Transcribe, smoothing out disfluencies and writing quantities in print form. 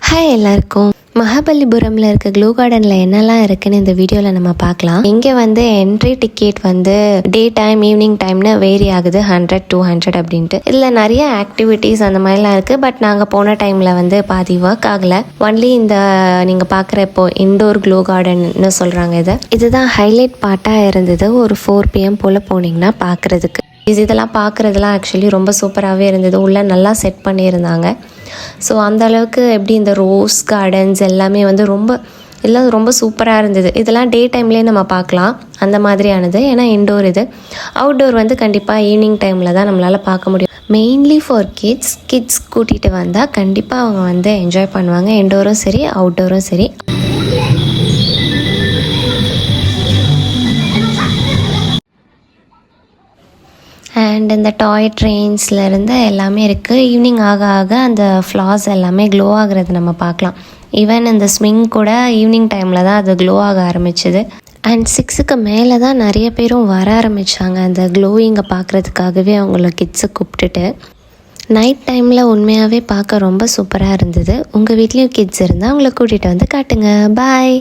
Hi எல்லாருக்கும். மகாபலிபுரமில் இருக்க glow கார்டனில் என்னெல்லாம் இருக்குன்னு இந்த வீடியோவில் நம்ம பார்க்கலாம். இங்கே வந்து என்ட்ரி டிக்கெட் வந்து டே டைம் ஈவினிங் டைம்னு வேரி ஆகுது, 100-200 அப்படின்ட்டு. இதில் நிறைய ஆக்டிவிட்டீஸ் அந்த மாதிரிலாம் இருக்குது. பட் நாங்கள் போன டைமில் வந்து பாதி ஒர்க் ஆகலை. ஒன்லி இந்த நீங்கள் பார்க்குற இப்போ இண்டோர் க்ளோ கார்டன்னு சொல்கிறாங்க. இதுதான் ஹைலைட் பார்ட்டாக இருந்தது. ஒரு 4 PM போல் போனீங்கன்னா பார்க்குறதுக்கு. இதெல்லாம் பார்க்குறதுலாம் ஆக்சுவலி ரொம்ப சூப்பராகவே இருந்தது. உள்ளே நல்லா செட் பண்ணியிருந்தாங்க. ஸோ அந்தளவுக்கு எப்படி இந்த ரோஸ் கார்டன்ஸ் எல்லாமே வந்து ரொம்ப சூப்பராக இருந்தது. இதெல்லாம் டே டைம்லேயே நம்ம பார்க்கலாம் அந்த மாதிரியானது. ஏன்னா இன்டோர் இது. அவுட்டோர் வந்து கண்டிப்பாக ஈவினிங் டைமில் தான் நம்மளால் பார்க்க முடியும். மெயின்லி ஃபார் கிட்ஸ் கூட்டிகிட்டு வந்தால் கண்டிப்பாக அவங்க வந்து என்ஜாய் பண்ணுவாங்க. இன்டோரும் சரி அவுட்டோரும் சரி. அண்ட் இந்த டாய் ட்ரெயின்ஸ்லேருந்து எல்லாமே இருக்குது. ஈவினிங் ஆக ஆக அந்த ஃப்ளார்ஸ் எல்லாமே க்ளோ ஆகிறது நம்ம பார்க்கலாம். ஈவன் இந்த ஸ்விங் கூட ஈவினிங் டைமில் தான் அது க்ளோ ஆக ஆரம்பிச்சிது. அண்ட் 6க்கு மேலே தான் நிறைய பேரும் வர ஆரம்பித்தாங்க அந்த க்ளோயிங்கை பார்க்குறதுக்காகவே அவங்கள கிட்ஸை கூப்பிட்டுட்டு. நைட் டைமில் உண்மையாகவே பார்க்க ரொம்ப சூப்பராக இருந்தது. உங்கள் வீட்லேயும் கிட்ஸ் இருந்தால் அவங்கள கூட்டிகிட்டு வந்து காட்டுங்க. பாய்.